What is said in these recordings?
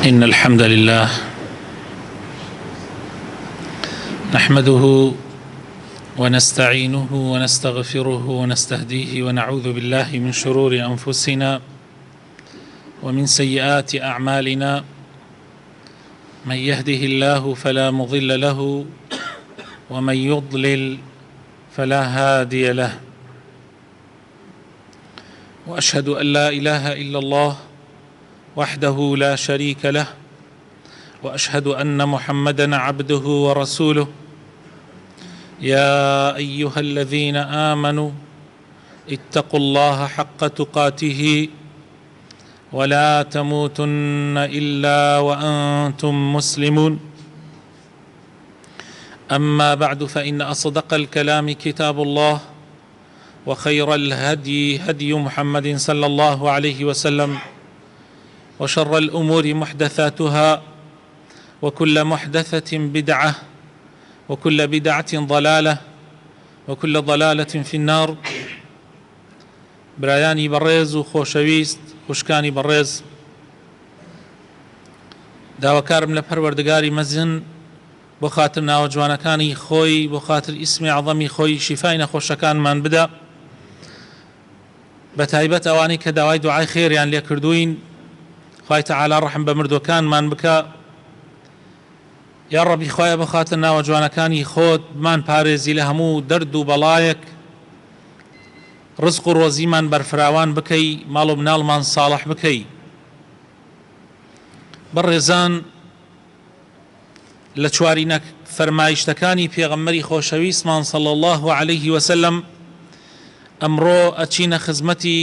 إن الحمد لله نحمده ونستعينه ونستغفره ونستهديه ونعوذ بالله من شرور أنفسنا ومن سيئات أعمالنا. من يهده الله فلا مضل له ومن يضلل فلا هادي له، وأشهد أن لا إله إلا الله وحده لا شريك له، وأشهد أن محمدًا عبده ورسوله. يا أيها الذين آمنوا اتقوا الله حق تقاته ولا تموتن إلا وأنتم مسلمون. أما بعد، فإن أصدق الكلام كتاب الله، وخير الهدي هدي محمد صلى الله عليه وسلم، وشر الأمور محدثاتها، وكل محدثة بدعة، وكل بدعة ضلالة، وكل ضلالة في النار. برایانی بەڕێز و خۆشەویست، خوشکانی بەڕێز، داواکارم لە پەروەردگاری مەزن بۆ خاتر ناوە جوانەکانی خۆی، بۆ خاتر ئیسمی عەظەمی خۆی شیفای نەخۆشەکانمان بدە، بە تایبەت ئەوانەی کە داوای دوعای خێریان لێ کردوین. خوای تەعالی ڕەحم بە مردوەکانمان بکە. یا ڕەبی خوایە بە خاتر ناوە جوانەکانی خۆت بمان پارێزی لە هەموو دەرد و بەڵایەک، ڕزق و ڕۆزیمان بەرفراوان بکەی، ماڵ و مناڵمان ساڵح بکەی. بەڕێزان، لە چوارینە فەرمایشتەکانی پێغەمبەری خۆشەویستمان صلی الله عليه وسلم ئەمڕۆ ئەچینە خزمەتی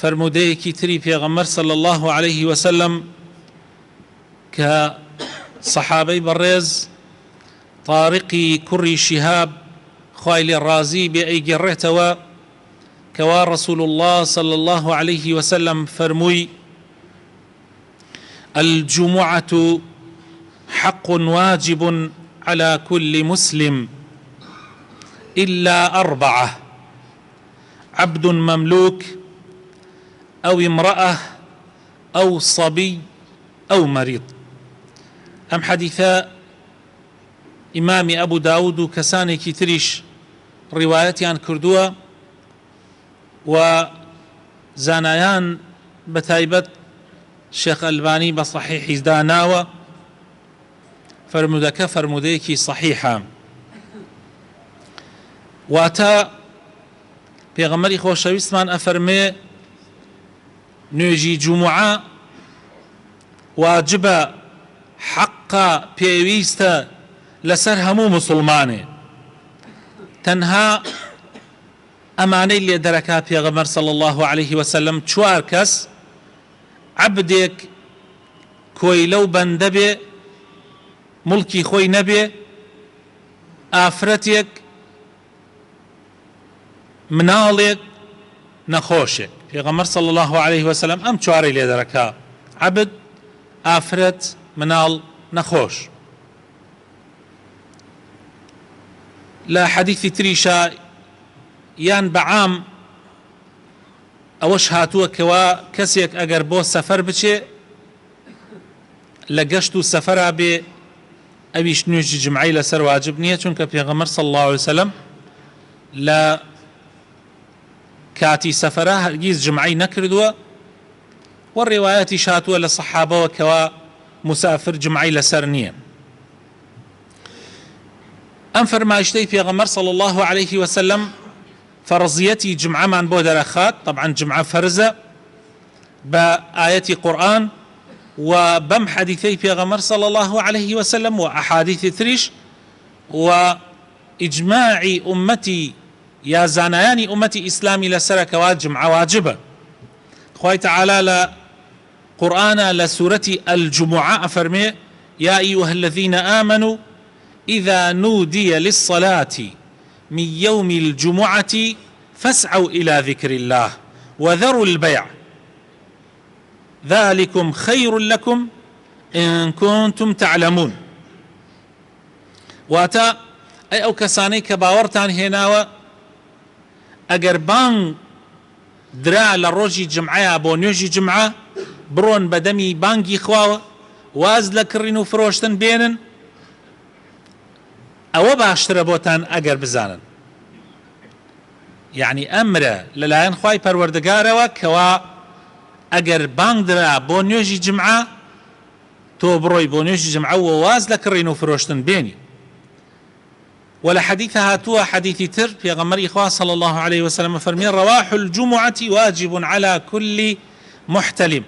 فرمودەیەکی تری پێغەمبەر صلی الله عليه وسلم کە سەحابەی بەڕێز طارقی کوڕی شیهاب خوای لێ ڕازی بێ ئەیگەڕێتەوە کەوا رسول الله صلى الله عليه وسلم فرمووی: الجمعة حق واجب على كل مسلم إلا أربعة: عبد مملوك، أو امرأة، أو صبي، أو مريض. ئەم حەدیثە ئیمامی ئەبوو داود و کەسانێکی تریش ڕیوایەتیان کردووە، و زانایان بە تایبەت شێخ ئەلبانی بە صەحیحی داناوە. فرمودەکە فرمودەیەکی صەحیحە، واتە پێغەمبەری خۆشەویستمان ئەفەرمێ نوێژی جومعە واجبە، حەقە، پێویستە لەسەر هەموو مسلمانێ. تەنها ئەمانەی لێ دەرەکا پێغەمبەر صلی الله عليه وسلم چوار کەس: عەبدێک کۆیلە و بەندە بێ، مڵکی خۆی نەبێ، ئافرەتێک، مناڵێک، نەخۆشێک. پێغەمبەر صلی الله عليه وسلم ئەم چوارەی لێ دەرەکا: عەبد، ئافرەت، مناڵ، نەخۆش. لە حەدیثی تریشە یان بەعام ئەوەش هاتووە کەوا کەسێک ئەگەر بۆ سەفەر بچێ، لە گەشت و سەفەرا بێ، ئەویش نوێژی جمعەی لەسەر واجب نییە، چونکە پێغەمبەر صلی الله عليه وسلم لە کاتی سەفەرا هەرگیز جمعەی نەکردووە، و ڕێوایەتیش هاتووە لە سەحابەوە کەوا مسافر جمعەی لەسەر نییە. ئەم فەرمایشتەی پێغەمبەر صلی الله عليه وسلم فەرزیەتی جمعەمان بۆ دەرەخات. طبعا جمعە فەرزە بە ئاەتی قورئان و بەم حەدیثەی پێغەمبەر صلی الله عليه وسلم و ئەحادیثی تریش و ئیجماعی ئومەتی یا زانایانی ئومەتی ئیسلامی لەسەرە کەوا جمعە واجبە. خوای تەعالی لە قرآن لسورة الجمعة أفرمي: يا أيها الذين آمنوا إذا نودي للصلاة من يوم الجمعة فاسعوا إلى ذكر الله وذروا البيع ذلكم خير لكم إن كنتم تعلمون. واتا أي أو كساني كباورتان هناوة ئەگەر بانگ درا لە ڕۆژی جمعەیە بۆ نوێژی جمعە بڕۆن بەدەمی بانگی خواوە واز لە کڕین و فرۆشتن بێنن ئەوە باشترە بۆتان ئەگەر بزانن. یعنی ئەمرە لەلایەن خوای پەروەردگارەوە کەوا ئەگەر بانگ درا بۆ نوێژی جمعە تۆ بڕۆی بۆ نوێژی جمعە و واز لە کڕین و فرۆشتن بێنی. ولا حديث هاتوا حديث تر في غمر إخوة صلى الله عليه وسلم فرمي رواح الجمعة واجب على كل محتلم.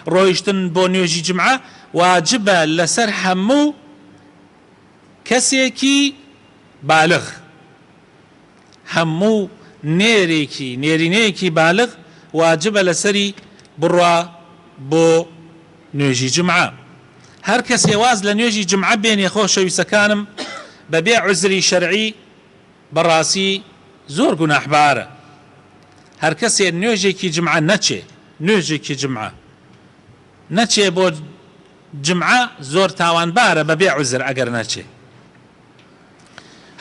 رويشتن بونيوجي جمعة واجب لسر همو كسيكي بالغ، همو نيرينيكي بالغ واجب لسري بروا بو نيوجي جمعة. هر كسي واز لنيوجي جمعة بين يخوش ويسكانم ببيع عذري شرعي براسي زور گوناح بارە. هەر کەسێ نوێژێکی جمعە نەچێ، نوێژێکی جمعە نەچێ بۆ جمعە زۆر تاوانبارە بەبێ عوزر ئەگەر نەچێ.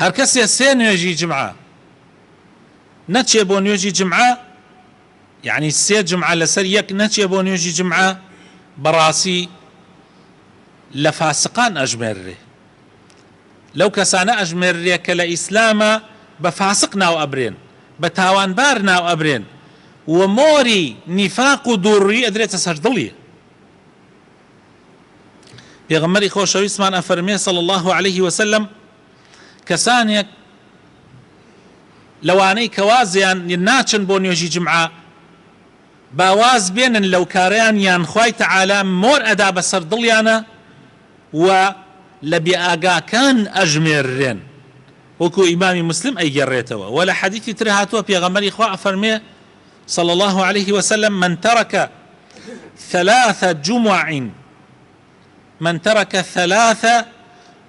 هەر کەسێ سێ نوێژی جمعە نەچێ بۆ نوێژی جمعە، یعنی سێ جمعە لەسەر یەک نەچێ بۆ نوێژی جمعە، بەڕاستی لە فاسقان ئەژمێررێ. لەو کەسانە ئەژمێررێ کە لە ئیسلامە بە فاسق ناو ئەبرێن، بە تاوانبار ناو ئەبرێن و مۆری نیفاق و دووڕی ئەدرێتە سەر دڵی. پێغەمبەری خۆشەویستمان ئەفەرمێ صلی الله عليه وسلم کەسانێک لەوانەی کە وازیان ناچن بۆ نوێژی جمعە باواز بێنن لەو کارەیان یان خوای تەعالا مۆر ئەدا بەسەر دڵیانە و لە بێئاگاکان ئەژمێررێن، وەکو ئیمامی مسلم ئەیگەڕێتەوە. و لە حەدیثی تر هاتووە پێغەمبەری خوا ئەفەرمێ صلى الله عليه وسلم من ترك ثلاث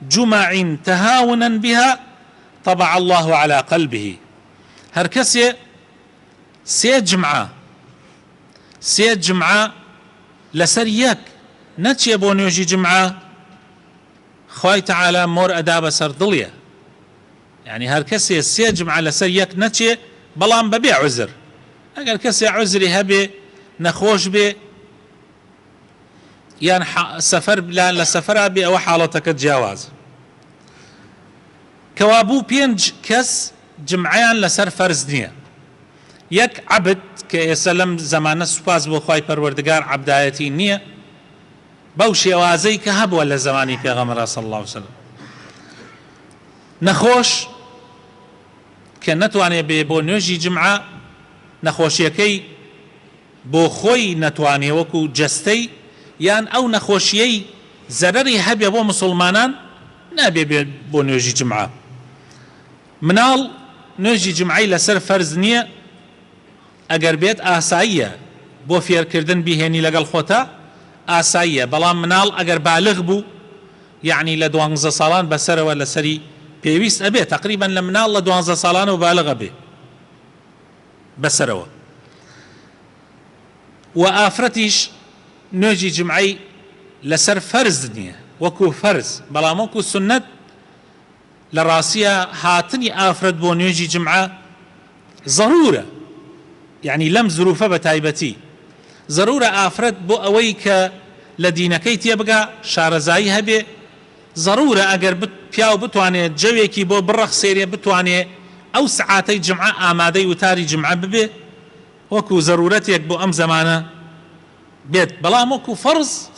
جمع تهاونا بها طبع الله على قلبه. هەر کەسێ سێ جمعە لەسەر یەک نەچێ بۆ نوێژی جمعە، خوای تەعالا مۆر ئەدا بەسەر دڵیە. یعنی هەر کەسێ سێ جمعە لەسەر یەک نەچێ بەڵام بەبێ عوزر. ئەگەر کەسێ عوزری هەبێ نەخۆش بێ یان سەفەر لە سەفەرا بێ ئەوە حاڵەتەکە جیاواز. کەوابوو 5 کەس جمعیان لەسەر فەرز نییە. یەک عەبد کە ئێستا لەم زەمانە سوپاس بۆ خوای پەروەردگار عەبدایەتی نییە بەو شێوازەی کە هەبووە لە زەمانی پێغەمبەر صلی الله عليه وسلم. نەخۆش کە نەتوانێ بێ بۆ نوێژی جمعە، نەخۆشیەکەی بۆ خۆی نەتوانێ وەکو جەستەی یان ئەو نەخۆشیەی زەرەری هەبێ بۆ مسلمانان نابێ بێ بۆ نوێژی جمعە. مناڵ نوێژی جمعەی لەسەر فەرز نییە، ئەگەر بێت ئاساییە بۆ فێرکردن بیهێنی لەگەڵ خۆتا ئاساییە، بەڵام مناڵ ئەگەر بالغ بوو یعنی لە 12 ساڵان بەسەرەوە لەسەری پێویست ئەبێ، تقریبا لە مناڵ لە 12 ساڵان و بالغ ئەبێ بەسەرەوە. و ئافرەتیش نوێژی جمعەی لەسەر فەرز نییە وەکو فەرز، بەڵام وەکو سنەت لە ڕاستیە هاتنی ئافرەت بۆ نوێژی جمعە ضرورە. یعنی لەم زروفە بە تایبەتی ضرورە ئافرەت بۆ ئەوەی کە لە دینەکەی تێبگا شارەزایی هەبێ، ضرورە ئەگەر پیاو بتوانێت جەوێکی بۆ بڕەخسێرێ بتوانێت ئەو سعاتەی جمعە ئامادەی وتاری جمعە ببێ وەکو ضرورەتێک بۆ ئەم زەمانە بێت، بەڵام وەکو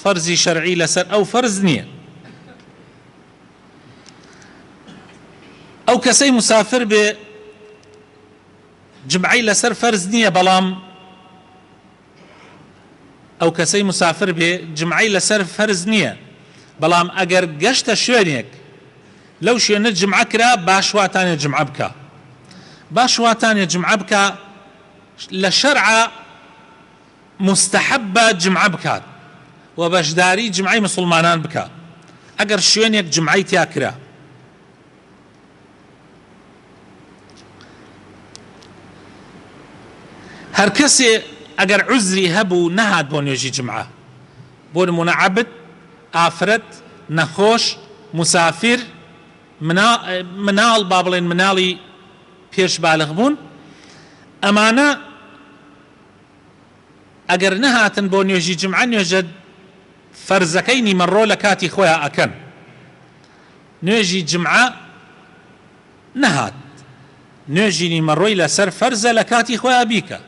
فەرزی شەرعی لەسەر ئەو فەرز نییە. ئەو کەسەی مسافر بێ جمعەی لەسەر فەرز نییە، بەڵام ئەو کەسەی مسافر بێ جمعەی لەسەر فەرز نییە، بەڵام ئەگەر گەشتە شوێنێک لەو شوێنە جمعە کرا باش واتانێ جمعە بکە، باش واتانێ جمعە بکە، لە شەرعە مستحبە جمعە بکات و بەشداری جمعەی مسلمانان بکە ئەگەر شوێنێک جمعەی تیا کرا. هەر کەسێ ئەگەر عوزری هەبوو نەهات بۆ نوێژی جمعە، بۆ نمونە عەبد، ئافرەت، نەخۆش، مسافر، مناڵ با بڵێن مناڵی پێش بالغ بوون، ئەمانە ئەگەر نەهاتن بۆ نوێژی جمعە نوێژە فەرزەکەی نیمەڕۆ لە کاتی خۆیان ئەکەن، نوێژی جمعە نەهات، نوێژی نیمەڕۆی لەسەر فەرزە لە کاتی خۆیان بیکە،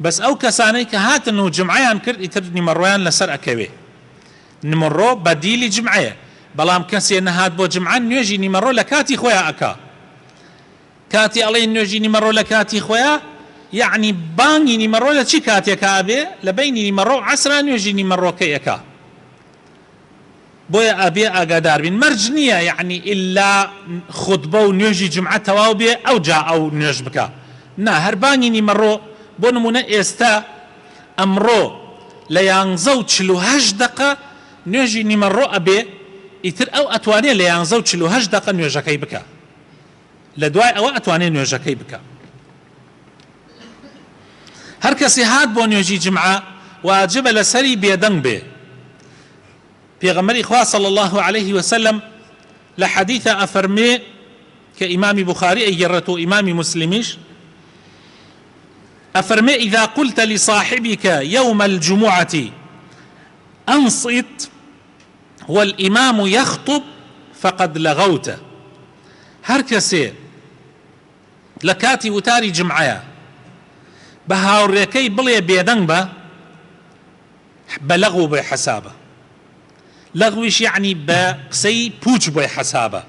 بەس ئەو کەسانەی کە هاتن و جمعەیان کرد ئیتر نیمەڕۆیان لەسەر ئەکەوێ. نیمەڕۆ بەدیلی جمعەیە، بەڵام کەسێ نەهات بۆ جمعە نوێژی نیمەڕۆ لە کاتی خۆیان ئەکا. کاتی ئەڵێ نوێژی نیمەڕۆ لە کاتی خۆیان، یعنی بانگی نیمەڕۆ لە چی کاتێکا ئەبێ؟ لە بینی نیمەڕۆ و عەسرا نوێژی نیمەڕۆکەی ئەکا. بۆیە ئەبێ ئاگادار بین، مەرج نییە یعنی ئیلا خوتبە و نوێژی جمعە تەواو بێ ئەو جا ئەو نوێژ بکە، نا هەر بانگی نیمەڕۆ. بۆ نمونە ئێستا ئەمڕۆ لە 11:48 دقە نوێژی نیمەڕۆ ئەبێ، ئیتر ئەو ئەتوانێت لە 11:48 دقە نوێژەکەی بکە، لە دوای ئەوە ئەتوانێت نوێژەکەی بکە. هەر کەسی هات بۆ نوێژی جمعە واجبە لەسەری بێدەنگ بێ. پێغەمبەری خوا صلی الله عليه وسلم لە حەدیثە ئەفەرمێ کە ئیمامی بوخاری ئەیگەڕێت و ئیمامی مسلمیش أفرمي إذا قلت لصاحبك يوم الجمعة أنصت والإمام يخطب فقد لغوت. هر كسي لكاتي وتاري جمعيا بهاوريكي بلي بيدنگ با بلغو بحسابه، لغوش يعني بقسي بوچ بحسابه،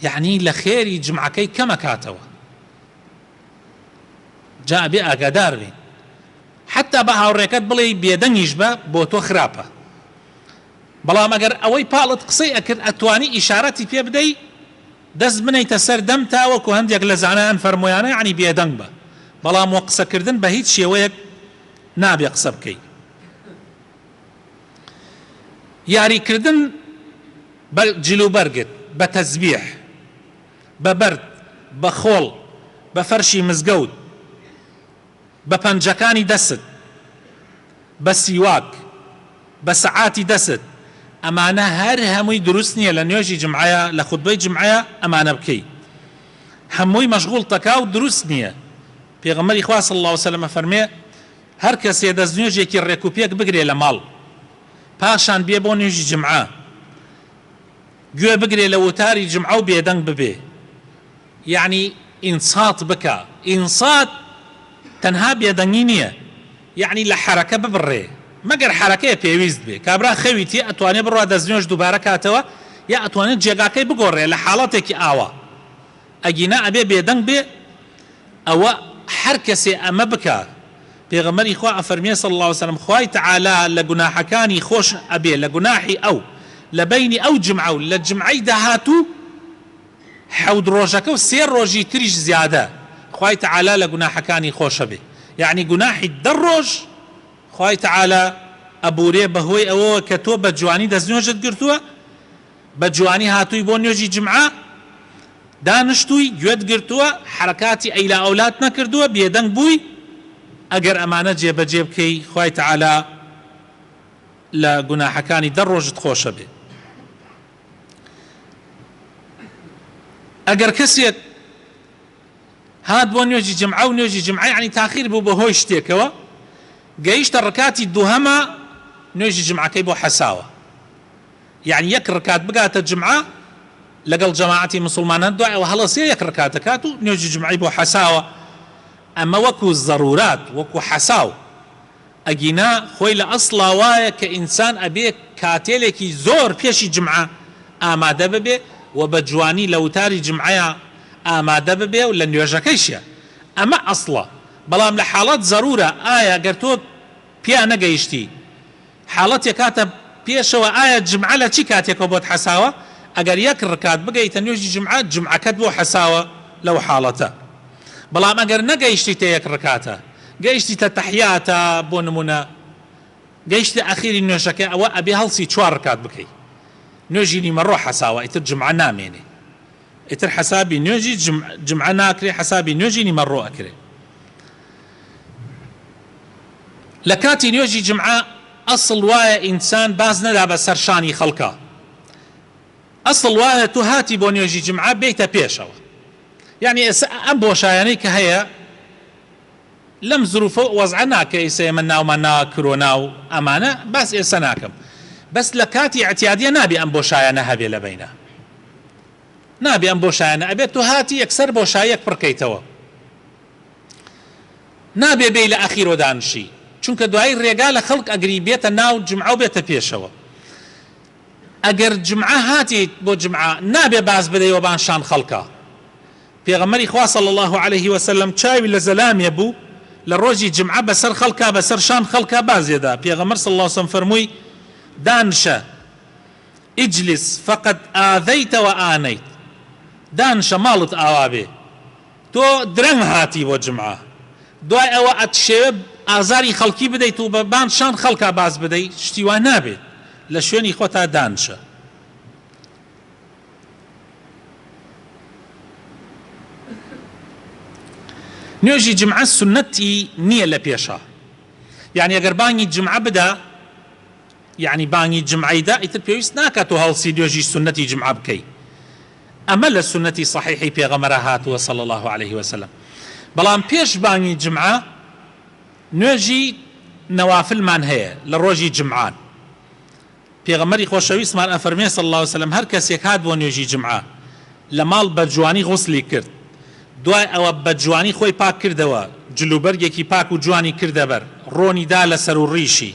يعني لخيري جمعكي كما كاتوا جاء بي ئاگادار بین، حتى بە هاوڕێکەت بڵێ بێدەنگیش بە بۆ تۆ خراپە، بەڵام ئەگەر ئەوەی پاڵت قسەی ئەکرد ئەتوانی ئیشارەتی پێ بدەی دەست بنەیتە سەر دەم تا وەکو هەندێک لە زانایان فەرموویانە یعنی بێدەنگ بە، بەڵام وە قسەکردن بە هیچ شێوەیەک نابێ قسە بکەی. یاریکردن بە جلوبەرگت، بە تەزبیح، بە بەرد، بە خۆڵ، بە فەرشی مزگەوت، بە پەنجەکانی دەست، بە سیواک، بە سەعاتی دەست، ئەمانە هەر هەمووی دروست نییە لە نوێژی جمعەیە، لە خوتبەی جمعەیە ئەمانە بکەی، هەمووی مەشغوڵ تەکاو دروست نییە. پێغەمبەری خوا صلی الله علیه وسلم فەرمێ هەر کەسێ دەست نوێژێکی ڕێک و پێک بگرێ لە ماڵ پاشان بێ بۆ نوێژی جمعە، گوێ بگرێ لە وتاری جمعە و بێدەنگ ببێ، یعنی ئینسات بکە. ئینسات تەنها بێدەنگی نییە، یعنی لە حرەکە ببڕێ، مەگەر حرەکەیە پێویست بێ، کابرا خەویتی ئەتوانێت بڕوا دەست نوێژ دووبارە کاتەوە، یا ئەتوانێت جێگاکەی بگۆڕێ لە حاڵەتێکی ئاوا. ئەگینا ئەبێ بێدەنگ بێ، ئەوە هەر کەسێ ئەمە بکە. پێغەمبەری خوا ئەفەرمێ صلی الله علیه وسلم خوای تەعالا لە گوناحەکانی خۆش ئەبێ، لە گوناحی ئەو لە بینی ئەو جمعە و لە جمعەی داهاتوو 7 ڕۆژەکە و 3 ڕۆژی تریش زیادە خوای تەعالا لە گوناحەکانی خۆشە بێ، یعنی گوناحی 10 ڕۆژ خوای تەعالا ئەبورێ بەهۆی ئەوەوە کە تۆ بە جوانی دەست نوێژت گرتووە، بە جوانی هاتووی بۆ نوێژی جمعە، دانشتووی گوێت گرتووە، حرەکاتی ئەیلا ئەولات نەکردووە، بێدەنگ بووی، ئەگەر ئەمانە جێبەجێ بکەی خوای تەعالا لە گوناحەکانی 10 ڕۆژت خۆشە بێ. ئەگەر کەسێک هات بۆ نوێژی جمعە و نوێژی جمعە یعنی تاخیر بوو بەهۆی شتێکەوە، گەیشتە ڕکاتی دووهەمە، نوێژی جمعەکەی بۆ حەساوە، یعنی 1 ڕکات بگاتە جمعە لەگەڵ جەماعەتی مسلمانان، دوای ئەوە هەڵەسێ 1 ڕکات دەکات و نوێژی جمعەی بۆ حەساوە. ئەمە وەکو ضرورات، وەکو حەساو، ئەگینا خۆی لە ئەسڵا وایە کە ئینسان ئەبێ کاتێلێکی زۆر پێشی جمعە ئامادە ببێ و بە جوانی لە وتاری جمعەیە ئامادە ببێ و لە نوێژەکەیشە، ئەمە ئەسڵە. بەڵام لە حاڵەت زەرورە، ئایا گەر تۆ پیا نەگەیشتی حاڵەتێک کاتە پێشەوە، ئایا جمعە لە چی کاتێکەوە بۆت حەساوە؟ ئەگەر 1 ڕکات بگەیتە نوێژی جمعە، جمعەکەت بۆ حەساوە لەو حاڵەتە. بەڵام ئەگەر نەگەیشتیتە 1 ڕکاتە، گەیشتیتە تەحیاتە بۆ نمونە، گەیشتە ئەخیری نوێژەکە، ئەوە ئەبێ هەڵسی 4 ڕکات بکەی، نوێژی نیمەڕۆ حەساوە، ئیتر جمعە نامێنێ، ئیتر حەسابی نوێژی جمعە ناکرێ، حەسابی نوێژی نیمەڕۆ ئەکرێ. لە کاتی نوێژی جمعە ئەسڵ وایە ئینسان باز نەدا بە سەرشانی خەڵکە، ئەسڵ وایە تو هاتی بۆ نوێژی جمعە بێیتە پێشەوە، یعنی ئەم بۆشایانەی کە هەیە لەم زروفە وەزعە ناکە، ئێستا ئێمە ناومان ناوە کۆرۆنا و ئەمانە باس ئێستا ناکەم، بەس لە کاتی اعتیادیە نابێ ئەم بۆشایانە هەبێ لە بەینە، نابێ ئەم بۆشایانە ئەبێت تۆ هاتی یەکسەر بۆشایەک پڕکەیتەوە، نابێ بێ لە ئەخیرۆ دانشی، چونکە دوایی ڕێگا لە خەڵک ئەگری بێتە ناو جمعە و بێتە پێشەوە. ئەگەر جمعە هاتی بۆ جمعە نابێ باز بدەیەوە بانشان خەڵکە. پێغەمبەری خوا صلی الله عليه وسلم چاوی لە زەلامێ بوو لە ڕۆژی جمعە بەسەر خەڵکە بەسەر شان خەڵکە بازێدا. پێغەمبەر صلی الله عليه وسلم فەرمووی دانشە ئیجلیس فەقەد ئاذەیتە و ئانەیت، دانشە ماڵت ئاوا بێ تۆ درەنگ هاتی بۆ جمعە، دوای ئەوە ئەتشێوێ ئازاری خەڵکی بدەیت و بە بانشان خەڵکە باز بدەیت، شتی وان نابێت، لە شوێنی خۆتا دانشە. نوێژی جمعە سنەتی نییە لە پێشە، یعنی ئەگەر بانگی جمعە بدا، یعنی بانگی جمعەیدا ئیتر پێویست ناکات و هەڵسی نوێژی سنەتی جمعە بکەی. ئەمە لە سنەتی صحیحی پێغەمبەرە هاتووە صلی الله عليه وسلم. بەڵام پێش بانگی جمعە نوێژی نەوافلمان هەیە لە ڕۆژی جمعان. پێغەمبەری خۆشەویستمان ئەفەرمێ صلی الله عليه وسلم هەر کەسێک هات بۆ نوێژی جمعە لە ماڵ بە جوانی غوسلی کرد، دوای ئەوە بە جوانی خۆی پاک کردەوە، جلوبەرگێکی پاک و جوانی کردەبەر، ڕۆنی دا لەسەر و ڕیشی،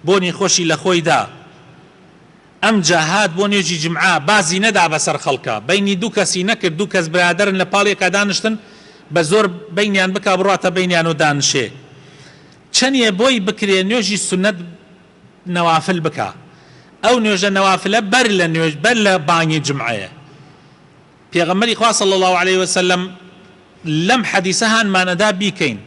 بۆنی خۆشی لە خۆی دا، ئەم جا هات بۆ نوێژی جمعە بازی نەدا بەسەر خەڵکە، بینی دوو کەسی نەکرد، دوو کەس برادرن لە پاڵێکا دانشتن بە زۆر بینیان بکا بڕاتە بینیان و دانشێ. چەندێ بۆی بکرێ نوێژی سنەت نەوافل بکە، ئەو نوێژە نەوافلە بەر لە بانگی جمعەیە. پێغەمبەری خوا صلی الله عليه وسلم لەم حەدیسە هانمانەدا بیکەین،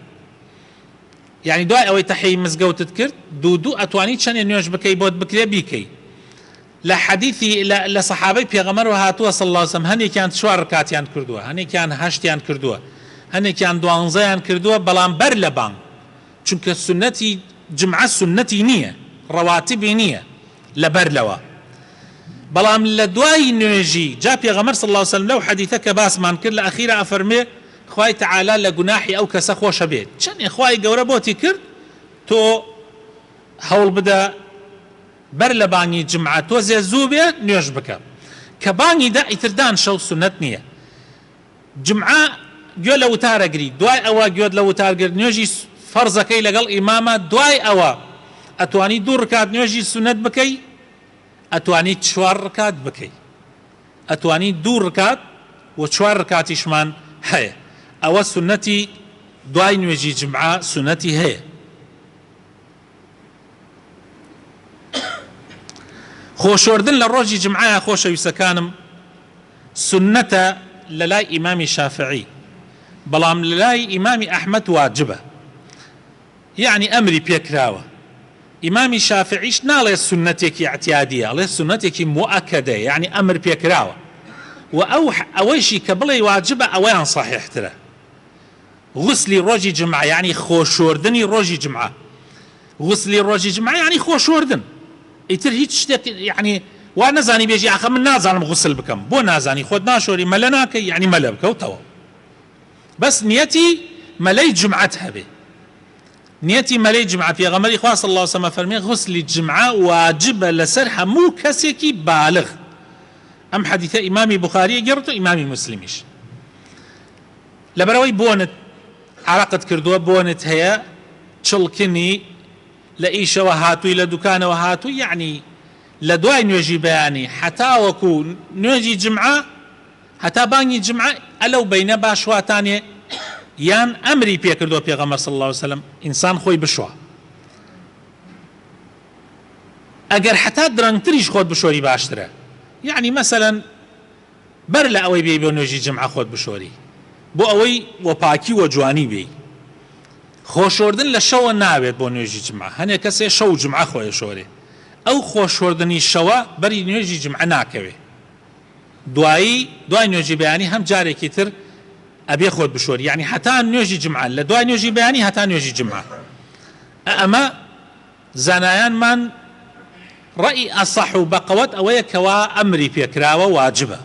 یعنی دوای ئەوەی تەحیەی مزگەوتت کرد دوو ئەتوانی چەندێ نوێژ بکەی بۆت بکرێ بیکەی. لە حەدیثی لە سەحابەی پێغەمبەر هاتووە صلی الله عليه وسلم هەندێکیان 4 ڕکاتیان کردووە، هەندێکیان 8یان کردووە، هەندێکیان 12یان کردووە، بەڵام بەر لە بانگ، چونکە سنەتی جمعە سنەتی نییە، ڕەواتیبی نییە لەبەر لەوە. بەڵام لە دوای نوێژی جا پێغەمبەر صلی الله عليه وسلم لەو حەدیثە کە باسمان کرد لە ئەخیرە ئەفەرمێ خوای تەعالی لە گوناحی ئەو کەسە خۆشە بێت، چەندێ خوای گەورە بۆتی کرد تۆ هەوڵ بدە بەر لە بانگی جمعە تۆزێ زوو بێ نوێژ بکە، کە بانگی دا ئیتر دانشە و سنەت نییە. جمعە گوێ لە وتارەگری، دوای ئەوە گوێت لە وتارگرت نوێژی فەرزەکەی لەگەڵ ئیمامە، دوای ئەوە ئەتوانی 2 ڕکات نوێژی سنەت بکەی، ئەتوانی 4 ڕکات بکەی، ئەتوانی 2 ڕکات و 4 ڕکاتیشمان هەیە. ئەوە سنەتی دوای نوێژی جمعە سنەتی هەیە. خۆشۆردن لە ڕۆژی جمعە خۆشەویستەکانم سنەتە لە لای ئیمامی شافعی، بەڵام لە لای ئیمامی ئەحمەد واجبە، یعنی ئەمری پێکراوە. ئیمامی شافعیش ناڵێ سنەتێکی اعتیادیە، ئەڵێ سنەتێکی مؤەکەدە، یعنی ئەمر پێکراوە، و ئەوەیشی کە بڵێ واجبە ئەوەیان صحیحترە. غسلی ڕۆژی جمعە یعنی خۆشۆردنی ڕۆژی جمعە، غسلی ڕۆژی جمعە یعنی خۆشۆردن، ئیتر هیچ شتێک یعنی وا نەزانی بێژی ئاخە من نازانم غسل بکەم، بۆ نازانی خۆت ناشۆری مەلە ناکەی، یعنی مەلە بکەوتەوە، بەس نیەتی مەلەی جمعەت هەبێ، نیەتی مەلەی جمعە. پێغەمبەری خوا صلی الله عليه وسلم فەرمێ غسلی جمعە واجبە لەسەر هەموو کەسێکی بالغ. ئەم حەدیثە ئیمامی بوخاریە گێڕتو ئیمامی مسلمیش. لەبەرەوەی بۆنت عرەقت کردووە، بۆنت هەیە، چڵکنی لە ئیشەوە هاتووی لە دوکانەوە هاتووی، یعنی لە دوای نوێژی بەیانی حتا وەکو نوێژی جمعە، هەتا بانگی جمعە ئەلەو بینە باشواتانێ یان ئەمری پێکردووە پێغەمبەر صلی الله عليه وسلم ئینسان خۆی بشوە. ئەگەر حتا درەنگتریش خۆت بشۆری باشترە، یعنی مەسەلەن بەر لە ئەوەی بێ بۆ نوێژی جمعە خۆت بشۆری، بۆ ئەوەی وە پاکی وە جوانی بێ. خۆشۆردن لە شەوە ناوێت بۆ نوێژی جمعە، هەنێک کەسێ شەو جمعە خۆی شۆرێ، ئەو خۆشۆردنی شەوە بەری نوێژی جمعە ناکەوێ، دوای نوێژی بەیانی هەم جارێکی تر ئەبێ خۆت بشۆری، یعنی حتا نوێژی جمعە لە دوای نوێژی بەیانی هەتا نوێژی جمعە. ئەمە زانایانمان ڕەئی ئەسەح و بەقەوەت ئەوەیە کەوا ئەمری پێکراوە واجبە،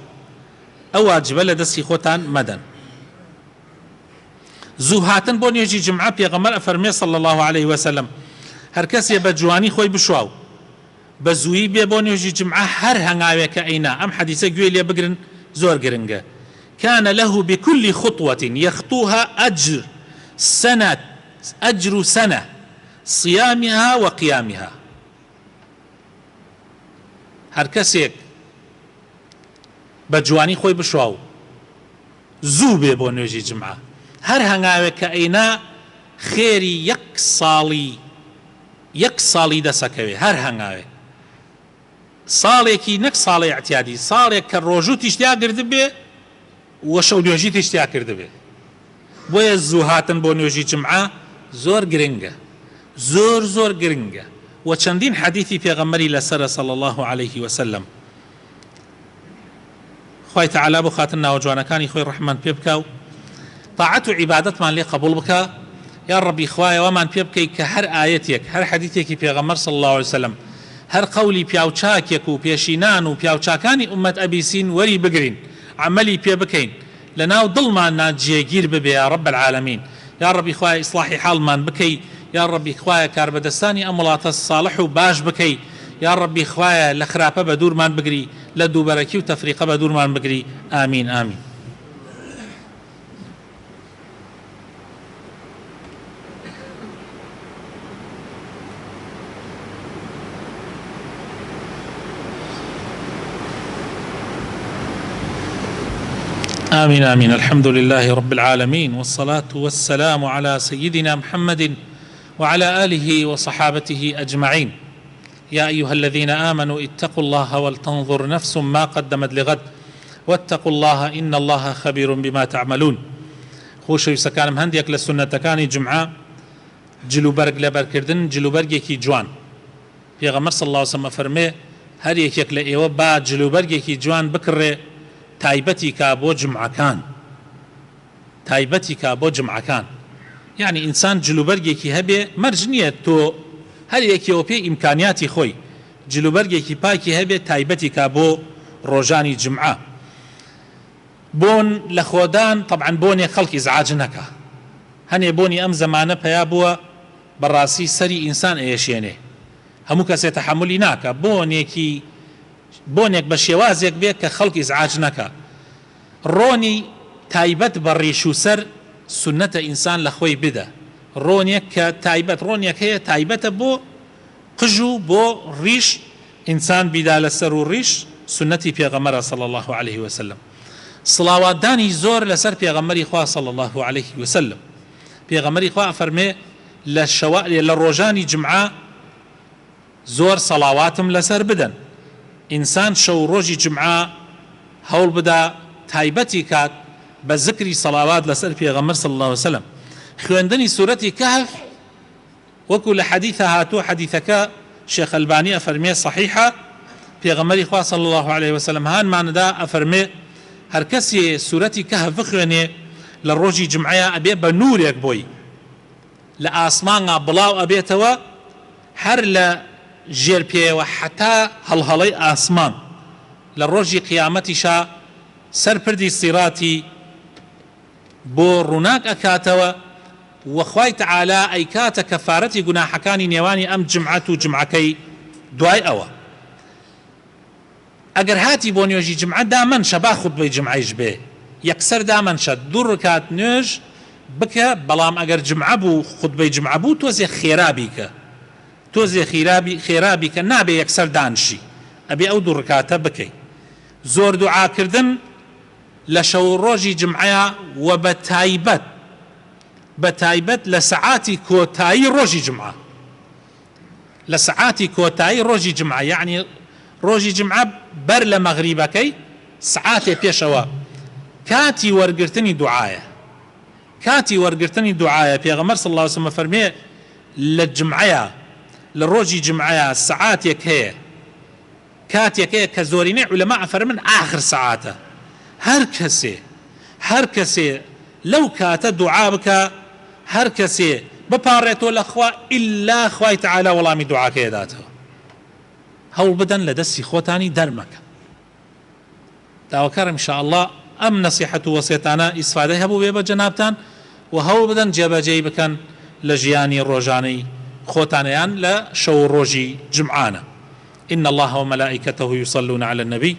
ئەو واجبە لە دەستی خۆتان مەدەن. زوو هاتن بۆ نوێژی جمعە پێغەمبەر ئەفەرمێ صلی الله عليه وسلم هەر کەسێ بە جوانی خۆی بشواو بزوي بيبوني وجي جمعة هر هنغاوي كأينا أم حديثة قويل بقرن زور قرنقة كان له بكل خطوة يخطوها أجر سنة صيامها وقيامها. هر كسيك بجواني خوي بشواو زوو بێ بۆ نوێژی جمعە هەر هەنگاوێک کە ئەینا خێری یەک ساڵی دەسەکەوێ هەر هەنگاوێ ساڵێکی نەک ساڵی اعتیادی ساڵێک کە ڕۆژوو تیشتیا کرد بێ وە شەو نوێژی تیشتیا کرد بێ بۆیە زوو هاتن بۆ نوێژی جمعە زۆر گرنگە زۆر گرنگە و چەندین حەدیثی پێغەمبەری لەسەرە صلی الله عليه وسلم خوای تعالی بۆ خاتر ناوجوانەکانی خۆی ڕەحمان پێ بکە و طاعەت و عیبادەتمان لێ قبول بکە یا ڕەبی خوایە وەمان پێ بکەی کە هەر ئایەتێک هەر حەدیثێکی پێغەمبەر صلی الله عليه وسلم هەر قەولی پیاوچاکێک و پێشینان و پیاوچاکانی ئومەت ئەبیسین وەری بگرین عملی پێ بکەین لەناو دڵمان جێگیر ببێ یا رب العالمین یا ڕەبی خوایە ئیسلاحی حاڵمان بکەی یا ڕەبی خوایە کاربەدەستانی ئەم وڵاتە ساڵح و باش بکەی یا ڕەبی خوایە لە خراپە بە دوورمان بگری لە دووبەرەکی و تەفریقە بە دوورمان بگری ئامین ئامین. آمين آمين. الحمد لله رب العالمين والصلاة والسلام على سيدنا محمد وعلى آله وصحابته أجمعين. يا أيها الذين آمنوا اتقوا الله ولتنظر نفس ما قدمت لغد واتقوا الله إن الله خبير بما تعملون. خوشوی سەکانم هەندێک لە سونەتەکانی جمعە جلوبەرگ لەبەرکردن جلوبەرگێکی جوان پێغەمبەر صلی الله علیه وسلم فەرمێ هەر یەکێک لە ئێوە با جلوبەرگێکی جوان بکڕێ تایبەتی کا بۆ جمعەکان تایبەتی کا بۆ جمعەکان یعنی ئینسان جلوبەرگێکی هەبێ مەرج نییە تۆ هەر یەکێوە پێ ئیمکانیاتی خۆی جلوبەرگێکی پاکی هەبێ تایبەتی کا بۆ ڕۆژانی جمعە بۆن لە خۆدان طبعا بۆنێ خەڵکی ئیزعاج نەکە هەنێ بۆنی ئەم زەمانە پەیا بووە بەڕاستی سەری ئینسان ئێشێنێ هەموو کەسێ تەحەمولی ناکە بۆنێک بە شێوازێک بێت کە خەڵکی ئیزعاج نەکە ڕۆنی تایبەت بە ڕیش و سەر سونەتە ئینسان لە خۆی بدە ڕۆنێک کە تایبەت ڕۆنێک هەیە تایبەتە بۆ قژ و بۆ ڕیش ئینسان بیدا لەسەر و ڕیش سنەتی پێغەمبەرە صلی الله عليه وسلم سڵاواتدانی زۆر لەسەر پێغەمبەری خوا صلی الله عليه وسلم پێغەمبەری خوا فەرمێ لە ڕۆژانی جمعە زۆر سەڵاواتم لەسەر بدەن ئینسان شەو ڕۆژی جمعە هەوڵ بدا تایبەتی کات بە زکری سەڵاوات لەسەر پێغەمبەر صلی الله عليه وسلم خوێندنی سورەتی کەهف وەکو لە حەدیثە هاتووە حەدیثەکە شێخ ئەلبانی ئەفەرمێ صحیحە پێغەمبەری خوا صلی الله عليه وسلم هانمانەدا ئەفەرمێ هەر کەسێ سورەتی کەهف بخوێنێ لە ڕۆژی جمعەیە ئەبێ بە نورێک بۆی لە ئاسمانە بڵاو ئەبێتەوە هەر لە ژێر پێوە حتا هەڵهەڵەی ئاسمان لە ڕۆژی قیامەتیشا سەرپردی سیراتی بۆ ڕووناک ئەکاتەوە وەخوای تەعالا ئەیکاتە کەفارەتی گوناحەکانی نێوانی ئەم جمعەت و جمعەکەی دوای ئەوە ئەگەر هاتی بۆ نوێژی جمعە دامەنشە با خوتبەی جمعەیش بێ یەکسەر دامەنشە دوو ڕکات نوێژ بکە بەڵام ئەگەر جمعە بوو خوتبەی جمعە بوو تۆزێ خێرابی کە تۆزێ خێرابی کە نابێ یەکسەر دانشی ئەبێ ئەو دوو ڕکاتە بکەی زۆر دوعاکردن لە شەو ڕۆژی جمعەیە و بە تایبەت لە سەعاتی کۆتایی ڕۆژی جمعە لە سەعاتی کۆتایی ڕۆژی جمعە یعنی ڕۆژی جمعە بەر لە مەغریبەکەی سەعاتێ پێشەوە کاتی وەرگرتنی دوعایە پێغەمبەر صلی الله عليه وسلم فەرمێ لە جمعەیە لە ڕۆژی جمعەیە سەعاتێک هەیە کاتێک هەیە کە زۆرینەی عولەما ئەفەرمن ئاخر سەعاتە هەر کەسێ لەو کاتە دوعا بکە هەر کەسێ بپارێتەوە لە خوا ئیلا خوای تەعالا وەڵامی دوعاکەی داتەوە هەوڵ بدەن لە دەستی خۆتانی دەرمەکە داواکەرم ئینشاءالله ئەم نەسیحەت و وەسیەتانە ئیسفادەی هەبوو بێ بە جەنابتان و هەوڵ بدەن جێبەجێی بکەن لە ژیانی ڕۆژانەی خۆتانەیان لە شەو ڕۆژی جمعانە إن الله وملائكته يصلون على النبي